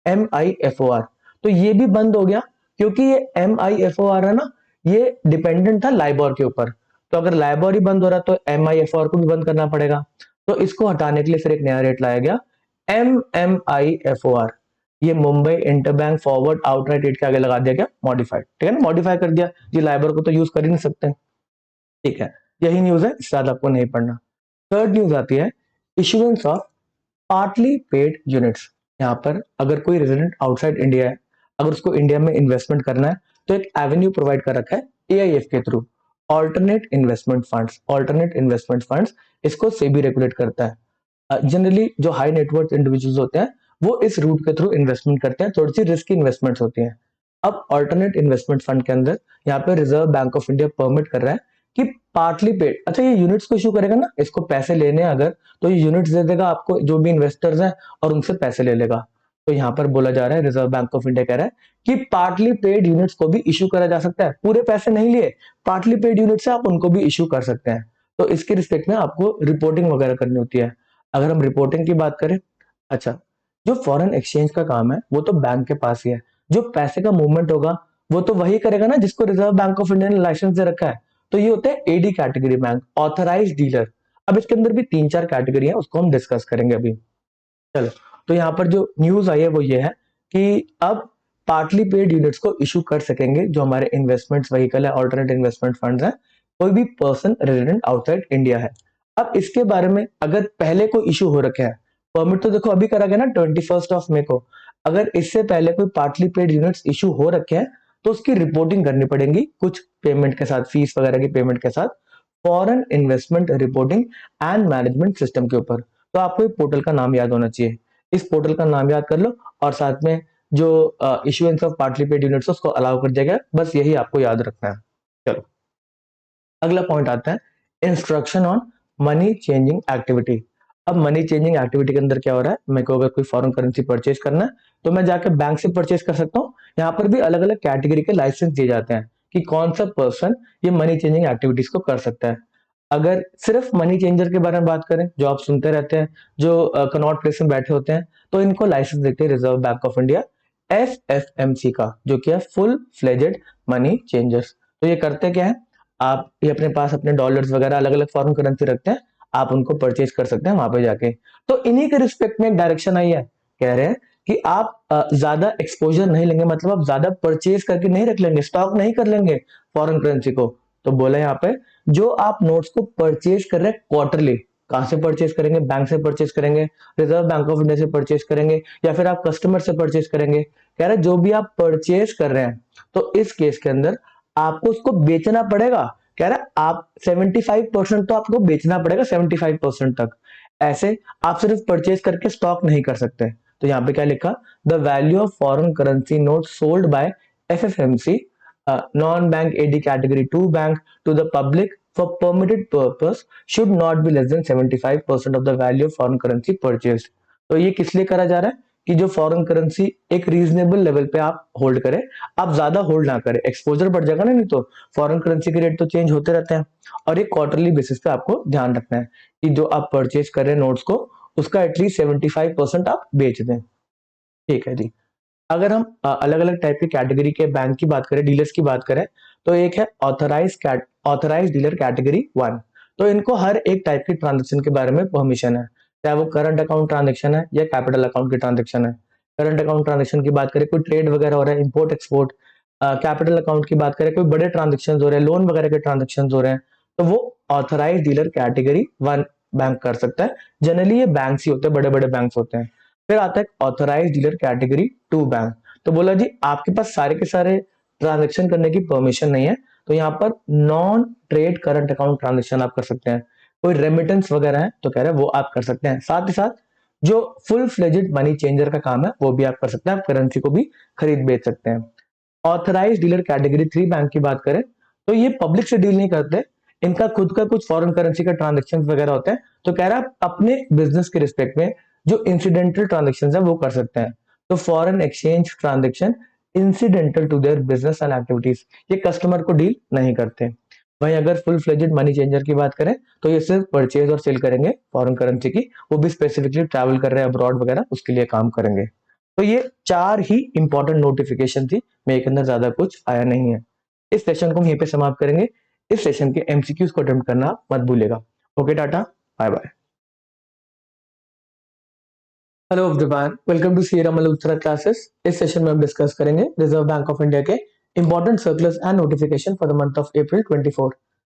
MIFOR। तो ये भी बंद हो गया, क्योंकि ये MIFOR है ना, ये डिपेंडेंट था लाइबोर के ऊपर। तो अगर लाइबोर ही बंद हो रहा तो MIFOR को भी बंद करना पड़ेगा। तो इसको हटाने के लिए फिर एक नया रेट लाया गया, MMIFOR। ये Mumbai interbank forward outright rate के आगे लगा दिया गया मॉडिफाइड, ठीक है ना, मॉडिफाई कर दिया। ये लाइबोर को तो यूज कर ही नहीं सकते, ठीक है। यही न्यूज है, इससे ज्यादा आपको नहीं पढ़ना। थर्ड न्यूज आती है issuance of partly paid units. यहाँ पर अगर कोई रेजिडेंट आउटसाइड इंडिया है, अगर उसको इंडिया में इन्वेस्टमेंट करना है, तो एक एवेन्यू प्रोवाइड कर रखा है AIF के through, alternate investment funds. Alternate investment funds, इसको सेबी रेगुलेट करता है। जनरली जो हाई नेटवर्थ इंडिविजुअल्स होते हैं वो इस रूट के थ्रू इन्वेस्टमेंट करते हैं, थोड़ी सी रिस्की इन्वेस्टमेंट्स होती हैं। अब ऑल्टरनेट इन्वेस्टमेंट फंड के अंदर यहाँ पे reserve bank of India permit कर रहा है कि पार्टली पेड, अच्छा ये यूनिट्स को इशू करेगा ना, इसको पैसे लेने हैं अगर, तो ये यूनिट्स दे देगा आपको जो भी इन्वेस्टर्स हैं और उनसे पैसे ले लेगा। तो यहाँ पर बोला जा रहा है, रिजर्व बैंक ऑफ इंडिया कह रहा है कि पार्टली पेड यूनिट्स को भी इशू करा जा सकता है, पूरे पैसे नहीं लिए, पार्टली पेड यूनिट्स है आप उनको भी इशू कर सकते हैं। तो इसके रिस्पेक्ट में आपको रिपोर्टिंग वगैरह करनी होती है। अगर हम रिपोर्टिंग की बात करें, अच्छा जो फॉरेन एक्सचेंज का काम है वो तो बैंक के पास ही है, जो पैसे का मूवमेंट होगा वो तो वही करेगा ना जिसको रिजर्व बैंक ऑफ इंडिया ने लाइसेंस दे रखा है। तो ये होता है AD category bank, authorized dealer. अब इसके अंदर भी 3-4 कैटेगरी है, उसको हम डिस्कस करेंगे अभी। चलो, तो यहाँ पर जो न्यूज आई है वो ये है कि अब पार्टली पेड यूनिट्स को इशू कर सकेंगे जो हमारे इन्वेस्टमेंट्स व्हीकल है, ऑल्टरनेट इन्वेस्टमेंट फंड्स है, कोई भी पर्सन रेजिडेंट आउटसाइड इंडिया है। अब इसके बारे में अगर पहले कोई इशू हो रखे हैं, परमिट तो देखो अभी करा गया ना 21 मई को, अगर इससे पहले कोई पार्टली पेड यूनिट्स इशू हो रखे हैं तो उसकी रिपोर्टिंग करनी पड़ेगी कुछ पेमेंट के साथ, फीस वगैरह की पेमेंट के साथ, foreign investment reporting and management system के ऊपर। तो आपको ये पोर्टल का नाम याद होना चाहिए, इस पोर्टल का नाम याद कर लो, और साथ में जो issuance of partly paid units उसको अलाउ कर दिया गया, बस यही आपको याद रखना है। चलो, अगला पॉइंट आता है instruction on money changing activity. अब मनी चेंजिंग एक्टिविटी के अंदर क्या हो रहा है, मेरे को अगर कोई फॉरेन करेंसी परचेज करना है तो मैं जाके बैंक से परचेज कर सकता हूँ। यहाँ पर भी अलग अलग कैटेगरी के लाइसेंस दिए जाते हैं कि कौन सा पर्सन ये मनी चेंजिंग एक्टिविटीज को कर सकता है। अगर सिर्फ मनी चेंजर के बारे में बात करें, जो आप सुनते रहते हैं, जो कनॉट प्लेस में बैठे होते हैं, तो इनको लाइसेंस देते हैं reserve bank of India, FFMC का, जो कि है फुल फ्लेजेड मनी चेंजर्स। तो ये करते क्या है, आप ये अपने पास अपने डॉलर्स वगैरह अलग अलग फॉरेन करेंसी रखते हैं, आप उनको परचेज कर सकते हैं वहां पे जाके। तो इन्हीं के रिस्पेक्ट में एक डायरेक्शन आई है, कह रहे हैं कि आप ज्यादा एक्सपोजर नहीं लेंगे, मतलब आप ज्यादा परचेज करके नहीं रख लेंगे, स्टॉक नहीं कर लेंगे फॉरेन करेंसी को। तो बोला यहाँ पे जो आप नोट्स को परचेज कर रहे हैं क्वार्टरली, कहां से परचेज करेंगे, बैंक से परचेज करेंगे, रिजर्व बैंक ऑफ इंडिया से परचेज करेंगे, या फिर आप कस्टमर से परचेज करेंगे, कह रहे जो भी आप परचेज कर रहे हैं तो इस केस के अंदर आपको उसको बेचना पड़ेगा। कह रहा है आप 75% तो आपको बेचना पड़ेगा, 75% तक। ऐसे आप सिर्फ परचेज करके स्टॉक नहीं कर सकते। तो यहाँ पे क्या लिखा, the value of foreign currency note sold by FFMC non-bank AD category 2 bank to the public for permitted purpose should not be less than 75% of the value of foreign currency purchased। तो ये किस लिए करा जा रहा है कि जो फॉरेन करेंसी एक रीजनेबल लेवल पे आप होल्ड करें, आप ज्यादा होल्ड ना करें, एक्सपोजर बढ़ जाएगा ना, नहीं तो फॉरेन करेंसी के रेट तो चेंज होते रहते हैं। और एक क्वार्टरली बेसिस पे आपको ध्यान रखना है कि जो आप परचेज कर रहे हैं नोट्स को, उसका एटलीस्ट 75% आप बेच दें, ठीक है जी। अगर हम अलग अलग टाइप की कैटेगरी के बैंक की बात करें, डीलर्स की बात करें, तो एक है ऑथराइज डीलर कैटेगरी 1। तो इनको हर एक टाइप की ट्रांजेक्शन के बारे में परमिशन है, चाहे वो करंट अकाउंट ट्रांजेक्शन है या कैपिटल अकाउंट की ट्रांजेक्शन है। करंट अकाउंट ट्रांजेक्शन की बात करें, कोई ट्रेड वगैरह हो रहा है, इंपोर्ट एक्सपोर्ट। कैपिटल अकाउंट की बात करें, कोई बड़े ट्रांजेक्शन हो रहे हैं, लोन वगैरह के ट्रांजेक्शन हो रहे हैं, तो वो ऑथराइज डीलर कैटेगरी 1 बैंक कर सकता है। जनरली ये बैंक ही होते हैं, बड़े बड़े बैंक होते हैं। फिर आता है ऑथराइज डीलर कैटेगरी 2 बैंक। तो बोला जी आपके पास सारे के सारे ट्रांजेक्शन करने की परमिशन नहीं है, तो यहाँ पर non trade current account transaction आप कर सकते हैं। कोई रेमिटेंस वगैरह है तो कह रहे हैं वो आप कर सकते हैं। साथ ही साथ जो फुल फ्लेजेड मनी चेंजर का काम है वो भी आप कर सकते हैं, आप करेंसी को भी खरीद बेच सकते हैं। ऑथराइज डीलर कैटेगरी 3 बैंक की बात करें तो ये पब्लिक से डील नहीं करते, इनका खुद का कुछ फॉरेन करेंसी का ट्रांजेक्शन वगैरह होते हैं। तो कह रहा है अपने बिजनेस के रिस्पेक्ट में जो इंसिडेंटल ट्रांजेक्शन है वो कर सकते हैं। तो foreign exchange transaction incidental to their business and activities, ये कस्टमर को डील नहीं करते। वहीं अगर फुल फ्लेजेड मनी चेंजर की बात करें तो ये सिर्फ परचेज और सेल करेंगे फॉरेन करेंसी की, वो भी स्पेसिफिकली ट्रैवल कर रहे हैं अब्रॉड वगैरह, उसके लिए काम करेंगे। तो ये 4 ही इंपॉर्टेंट नोटिफिकेशन थी, मेरे के अंदर ज्यादा कुछ आया नहीं है। इस सेशन को हम यहीं पे समाप्त करेंगे। इस सेशन के एमसीक्यूज को अटेम्प्ट करना मत भूलेगा। Okay, tata, bye bye. Hello everyone, welcome to सीरा मल्होत्रा क्लासेस। इस सेशन में हम डिस्कस करेंगे रिजर्व बैंक ऑफ इंडिया के important circulars and notification for the month of April 24।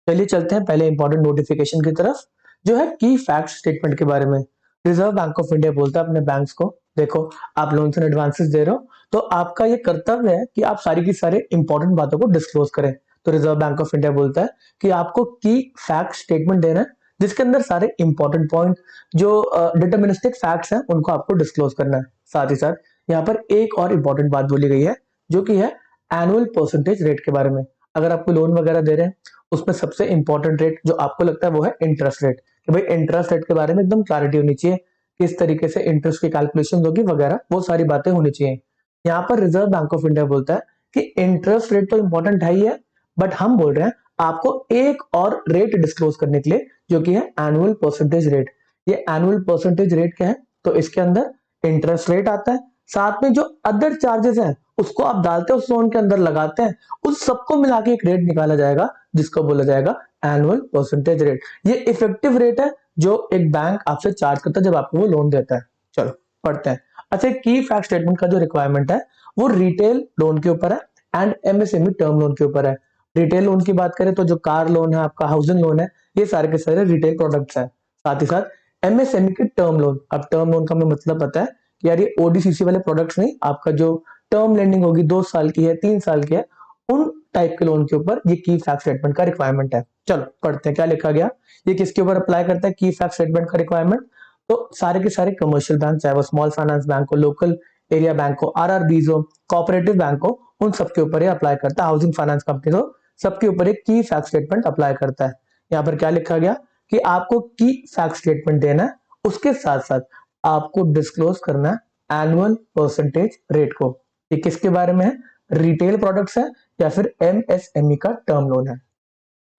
चलिए चलते हैं पहले इंपॉर्टेंट नोटिफिकेशन की तरफ, जो है की फैक्ट स्टेटमेंट के बारे में। रिजर्व बैंक ऑफ इंडिया बोलता है अपने बैंक्स को, देखो आप लोन्स एंड एडवांसेस दे रहे हो, तो आपका ये कर्तव्य है कि आप सारी की सारे इंपॉर्टेंट बातों को डिस्क्लोज करें। तो रिजर्व बैंक ऑफ इंडिया बोलता है कि आपको की फैक्ट स्टेटमेंट देना है, जिसके अंदर सारे इंपॉर्टेंट पॉइंट जो डिटर्मिनिस्टिक फैक्ट्स हैं उनको आपको डिस्क्लोज करना है। साथ ही साथ यहाँ पर एक और इंपॉर्टेंट बात बोली गई है, जो कि है एनुअल परसेंटेज रेट के बारे में। अगर आपको लोन वगैरह दे रहे हैं, उसमें सबसे इंपॉर्टेंट रेट जो आपको लगता है वो है इंटरेस्ट रेट, कि भाई इंटरेस्ट रेट के बारे में एकदम क्लैरिटी होनी चाहिए, किस तरीके से इंटरेस्ट की कैलकुलेशन होगी वगैरह, वो सारी बातें होनी चाहिए। यहाँ पर रिजर्व बैंक ऑफ इंडिया बोलता है कि इंटरेस्ट रेट तो इंपॉर्टेंट है ही है, बट हम बोल रहे हैं आपको एक और रेट डिस्क्लोज करने के लिए, जो कि है एनुअल परसेंटेज रेट। ये एनुअल परसेंटेज रेट क्या है, तो इसके अंदर इंटरेस्ट रेट आता है, साथ में जो अदर चार्जेस हैं उसको आप डालते हैं उस लोन के अंदर लगाते हैं, उस सबको मिला के एक रेट निकाला जाएगा, जिसको बोला जाएगा एनुअल परसेंटेज रेट। ये इफेक्टिव रेट है जो एक बैंक आपसे चार्ज करता है जब आपको वो लोन देता है। चलो पढ़ते हैं। अच्छा, की फैक्ट स्टेटमेंट का जो रिक्वायरमेंट है वो रिटेल लोन के ऊपर है एंड एमएसएमई टर्म लोन के ऊपर है। रिटेल लोन की बात करें तो जो कार लोन है, आपका हाउसिंग लोन है, ये सारे के सारे रिटेल प्रोडक्ट्स हैं। साथ ही साथ एमएसएमई की टर्म लोन, अब टर्म लोन का हमें मतलब पता है कि यार ये ओडीसीसी वाले प्रोडक्ट्स नहीं, आपका जो टर्म लेंडिंग होगी 2 साल की है, 3 साल की है, उन टाइप के लोन के ऊपर ये की फैक्ट स्टेटमेंट का रिक्वायरमेंट है। चलो पढ़ते हैं क्या लिखा गया। ये किसके ऊपर अप्लाई करता है की फैक्ट स्टेटमेंट का रिक्वायरमेंट, तो सारे के सारे कमर्शियल बैंक, चाहे वो स्मॉल फाइनेंस बैंक हो, लोकल एरिया बैंक हो, आरआरबीज हो, कोऑपरेटिव बैंक हो, उन सबके ऊपर ये अप्लाई करता है। हाउसिंग फाइनेंस कंपनी हो, सबके ऊपर एक की फैक्ट स्टेटमेंट अप्लाई करता है। यहाँ पर क्या लिखा गया कि आपको की फैक्ट स्टेटमेंट देना है, उसके साथ साथ आपको डिस्क्लोज करना है एनुअल परसेंटेज रेट को। ये किसके बारे में है, रिटेल प्रोडक्ट्स है या फिर एमएसएमई का टर्म लोन है।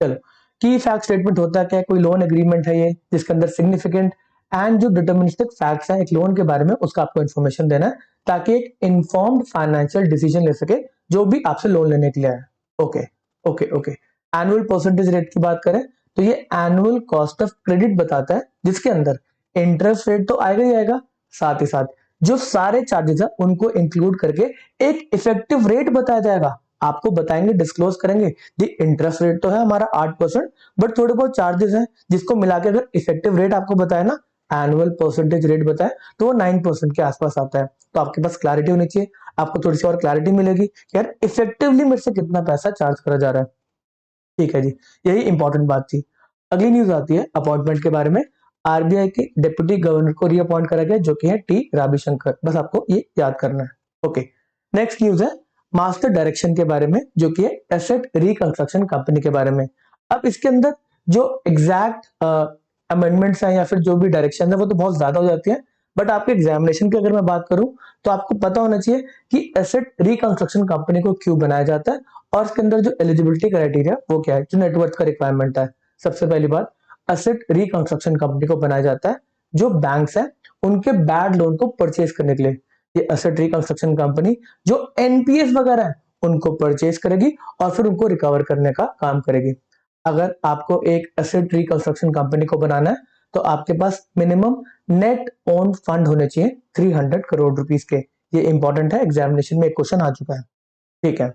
चलो, की फैक्ट स्टेटमेंट होता क्या है, कोई लोन एग्रीमेंट है ये, जिसके अंदर सिग्निफिकेंट एंड जो डिटर्मिनिस्टिक फैक्ट्स हैं एक लोन के बारे में, उसका आपको इन्फॉर्मेशन देना है, ताकि एक इन्फॉर्म्ड फाइनेंशियल डिसीजन ले सके जो भी आपसे लोन लेने के लिए है। Okay okay okay. Annual percentage rate की बात करें तो ये एनुअल कॉस्ट ऑफ क्रेडिट बताता है, जिसके अंदर इंटरेस्ट रेट तो आएगा ही आएगा, साथ ही साथ जो सारे चार्जेस है उनको इंक्लूड करके एक इफेक्टिव रेट बताया जाएगा, आपको बताएंगे, डिस्क्लोज करेंगे। जी इंटरेस्ट रेट तो है हमारा 8%, बट थोड़े बहुत चार्जेस हैं जिसको मिला के अगर इफेक्टिव रेट आपको बताया ना, एनुअल परसेंटेज रेट बताए, तो वो 9% के आसपास आता है। तो आपके पास क्लैरिटी होनी चाहिए, आपको थोड़ी सी और क्लैरिटी मिलेगी कि यार इफेक्टिवली मेरे से कितना पैसा चार्ज करा जा रहा है। ठीक है जी, यही इंपॉर्टेंट बात थी। अगली न्यूज आती है अपॉइंटमेंट के बारे में। आरबीआई के डिप्टी गवर्नर को रीअपॉइंट करा गया, जो कि है टी रविशंकर, बस आपको ये याद करना है। ओके, नेक्स्ट न्यूज है मास्टर डायरेक्शन के बारे में, जो कि है एसेट रिकंस्ट्रक्शन कंपनी के बारे में। अब इसके अंदर जो एग्जैक्ट अमेंडमेंट्स हैं या फिर जो भी डायरेक्शन है वो तो बहुत ज्यादा हो जाती है, बट आपके एग्जामिनेशन की अगर मैं बात करूं तो आपको पता होना चाहिए कि एसेट रिकंस्ट्रक्शन कंपनी को क्यों बनाया जाता है, और इसके अंदर जो एलिजिबिलिटी क्राइटेरिया वो क्या है, जो नेटवर्थ का रिक्वायरमेंट है। सबसे पहली बात, एसेट रिकंस्ट्रक्शन कंपनी को बनाया जाता है जो बैंक्स हैं उनके बैड लोन को परचेज करने के लिए। ये एसेट रिकंस्ट्रक्शन कंपनी जो एनपीएस वगैरह है उनको परचेज करेगी और फिर उनको रिकवर करने का काम करेगी। अगर आपको एक एसेट रिकंस्ट्रक्शन कंपनी को बनाना है तो आपके पास मिनिमम नेट ओन फंड होने चाहिए 300 करोड़ रुपीस के। ये इंपॉर्टेंट है, एग्जामिनेशन में एक क्वेश्चन आ चुका है। ठीक है,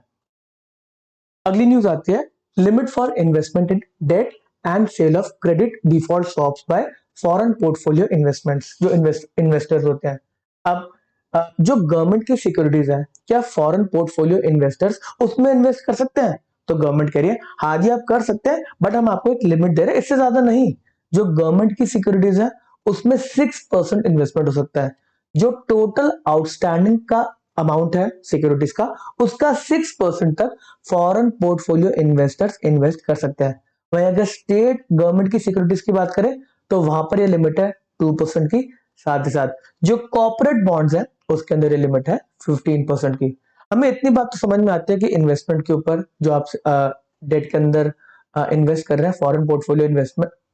अगली न्यूज आती है limit for investment in debt and sale of credit default swaps by foreign portfolio investments, जो इन्वेस्टर्स होते हैं। अब जो गवर्नमेंट की सिक्योरिटीज है, क्या फॉरेन पोर्टफोलियो इन्वेस्टर्स उसमें इन्वेस्ट कर सकते हैं? तो गवर्नमेंट कह रही है हाँ जी आप कर सकते हैं, बट हम आपको एक लिमिट दे रहे हैं, इससे ज्यादा नहीं। जो गवर्नमेंट की सिक्योरिटीज है उसमें 6% इन्वेस्टमेंट हो सकता है। जो टोटल आउटस्टैंडिंग का अमाउंट है सिक्योरिटीज का, उसका 6% तक फॉरेन पोर्टफोलियो इन्वेस्टर्स इन्वेस्ट कर सकते हैं। वहीं अगर स्टेट गवर्नमेंट की सिक्योरिटीज की बात करें तो वहां पर ये लिमिट है 2% की। साथ ही साथ जो कॉर्पोरेट बॉन्ड्स है उसके अंदर ये लिमिट है 15% की। हमें इतनी बात तो समझ में आती है कि इन्वेस्टमेंट के ऊपर जो आप डेट के अंदर इन्वेस्ट कर रहे हैं फॉरेन पोर्टफोलियो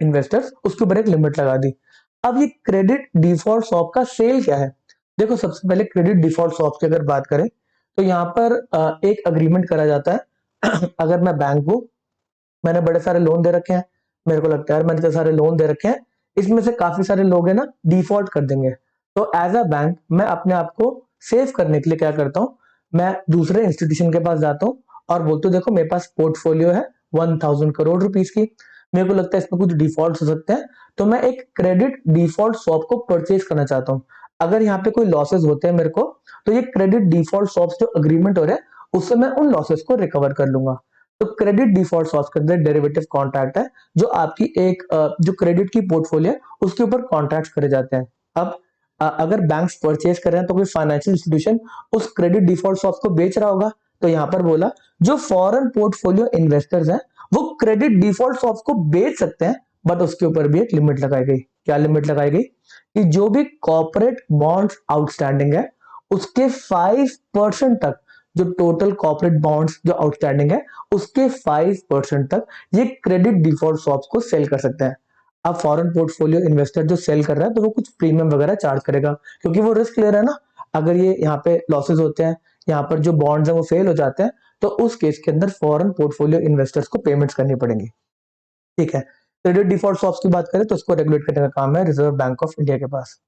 इन्वेस्टर्स, उसके ऊपर एक लिमिट लगा दी। अब ये क्रेडिट डिफॉल्ट स्वैप का सेल क्या है? देखो, सबसे पहले क्रेडिट डिफॉल्ट स्वैप की अगर बात करें तो यहाँ पर एक अग्रीमेंट करा जाता है। अगर मैं बैंक हूँ, मैंने बड़े सारे लोन दे रखे हैं, मेरे को लगता है यार मैंने इतने सारे लोन दे रखे हैं, इसमें से काफी सारे लोग हैं ना डिफॉल्ट कर देंगे। तो एज अ बैंक मैं अपने आप को सेव करने के लिए क्या करता हूँ, मैं दूसरे इंस्टीट्यूशन के पास जाता हूँ और बोलता हूँ देखो मेरे पास पोर्टफोलियो है 1000 करोड़ रुपीस की, मेरे को लगता है इसमें कुछ डिफॉल्ट हो सकते हैं, तो मैं एक क्रेडिट डिफॉल्ट स्वैप को परचेज करना चाहता हूँ। अगर यहाँ पे कोई लॉसेस होते हैं मेरे को, तो ये क्रेडिट डिफॉल्ट स्वैप जो अग्रीमेंट हो रहा है उससे मैं उन लॉसेस को रिकवर कर लूंगा। तो क्रेडिट डिफॉल्ट स्वैप के अंदर डेरिवेटिव कॉन्ट्रैक्ट है जो आपकी एक जो क्रेडिट की पोर्टफोलियो है उसके ऊपर कॉन्ट्रैक्ट करे जाते हैं। अब अगर बैंक्स परचेज कर रहे हैं तो कोई फाइनेंशियल इंस्टीट्यूशन उस क्रेडिट डिफॉल्ट स्वैप को बेच रहा होगा। तो यहाँ पर बोला जो फॉरेन पोर्टफोलियो इन्वेस्टर्स हैं वो क्रेडिट डिफॉल्ट स्वैप को बेच सकते हैं, बट उसके ऊपर भी एक लिमिट लगाई गई। क्या लिमिट लगाई गई? कि जो भी कॉर्पोरेट बॉन्ड्स आउटस्टैंडिंग है उसके 5% तक, जो टोटल कॉर्पोरेट बॉन्ड्स जो आउटस्टैंडिंग है उसके 5% तक ये क्रेडिट डिफॉल्ट स्वैप्स को सेल कर सकते हैं। अब फॉरेन पोर्टफोलियो इन्वेस्टर जो सेल कर रहा है तो वो कुछ प्रीमियम वगैरह चार्ज करेगा, क्योंकि वो रिस्क ले रहा है ना। अगर ये यहाँ पे लॉसेस होते हैं, यहाँ पर जो बॉन्ड्स हैं वो फेल हो जाते हैं, तो उस केस के अंदर फॉरेन पोर्टफोलियो इन्वेस्टर्स को पेमेंट्स करनी पड़ेंगी। ठीक है, क्रेडिट डिफॉल्ट स्वैप्स की बात करें तो उसको रेगुलेट करने का काम है रिजर्व बैंक ऑफ इंडिया के पास।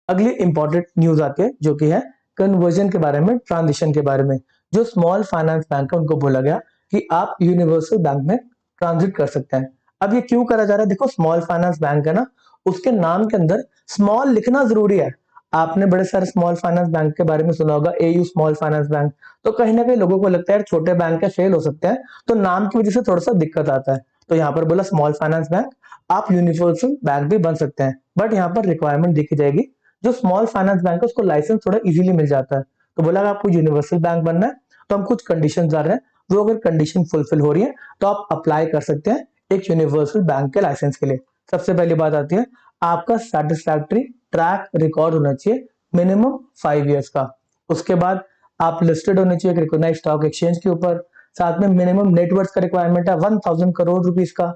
अगली इंपॉर्टेंट न्यूज आती है जो कि है कन्वर्जन के बारे में, ट्रांजिशन के बारे में। जो स्मॉल फाइनेंस बैंक है उनको बोला गया कि आप यूनिवर्सल बैंक में ट्रांजिट कर सकते हैं। अब ये क्यों करा जा रहा है? देखो, स्मॉल फाइनेंस बैंक है ना, उसके नाम के अंदर स्मॉल लिखना जरूरी है। आपने बड़े सारे स्मॉल फाइनेंस बैंक के बारे में सुना होगा, एयू स्मॉल फाइनेंस बैंक। तो कहीं ना कहीं लोगों को लगता है यार छोटे बैंक है, फेल हो सकते हैं, तो नाम की वजह से थोड़ा सा दिक्कत आता है। तो यहाँ पर बोला स्मॉल फाइनेंस बैंक, आप यूनिवर्सल बैंक भी बन सकते हैं, बट यहाँ पर रिक्वायरमेंट देखी जाएगी। जो स्मॉल फाइनेंस बैंक है उसको लाइसेंस थोड़ा इजीली मिल जाता है। तो बोला आपको यूनिवर्सल बैंक बनना है तो हम कुछ कंडीशन डाल रहे हैं, वो अगर कंडीशन फुलफिल हो रही है तो आप अप्लाई कर सकते हैं एक यूनिवर्सल बैंक के लाइसेंस के लिए। सबसे पहली बात आती है, आपका सेटिस्फैक्ट्री ट्रैक रिकॉर्ड होना चाहिए मिनिमम 5 इयर्स का। उसके बाद आप लिस्टेड होने चाहिए रिकॉग्नाइज्ड स्टॉक एक्सचेंज के ऊपर। साथ में मिनिमम नेटवर्थ का रिक्वायरमेंट है 1000 करोड़ रुपीस का।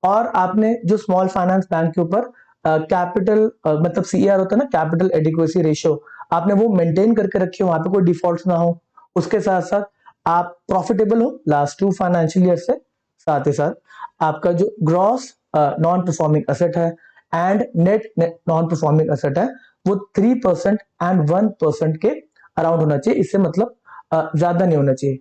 और आपने जो स्मॉल फाइनेंस बैंक के ऊपर कैपिटल मतलब सीआर होता है ना, कैपिटल एडिक्वेसी रेशियो, आपने वो मेंटेन करके रखी हो, वहां पे कोई डिफॉल्ट ना हो। उसके साथ साथ आप प्रॉफिटेबल हो लास्ट 2 फाइनेंशियल ईयर से। साथ ही साथ आपका जो ग्रॉस नॉन परफॉर्मिंग एसेट है and net non performing asset है वो 3% एंड 1% के अराउंड होना चाहिए। इससे मतलब ज्यादा नहीं होना चाहिए।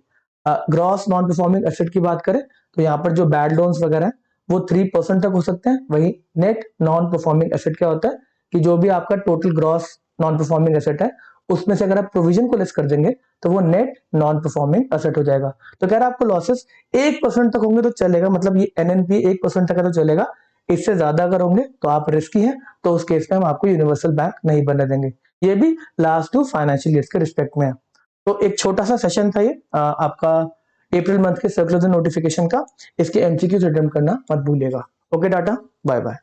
ग्रॉस नॉन परफॉर्मिंग एसेट की बात करें तो यहाँ पर जो बैड लोन्स वगैरह है वो 3% तक हो सकते हैं। वही नेट नॉन परफॉर्मिंग एसेट क्या होता है कि जो भी आपका total gross non performing asset है उसमें से अगर आप प्रोविजन को लेस कर देंगे तो वो नेट नॉन परफॉर्मिंग एसेट हो जाएगा। तो कह रहा आपको लॉसेस 1% तक होंगे तो चलेगा, मतलब ये एनएनपी 1% तक है तो चलेगा। इससे ज्यादा अगर होंगे तो आप रिस्की हैं, तो उस केस में हम आपको यूनिवर्सल बैंक नहीं बनने देंगे। ये भी लास्ट 2 फाइनेंशियल ईयर्स के रिस्पेक्ट में है। तो एक छोटा सा सेशन था ये आपका अप्रैल मंथ के सर्कुलर नोटिफिकेशन का। इसके एमसीक्यूज अटेम्प्ट करना मत भूलिएगा। Okay tata, bye bye.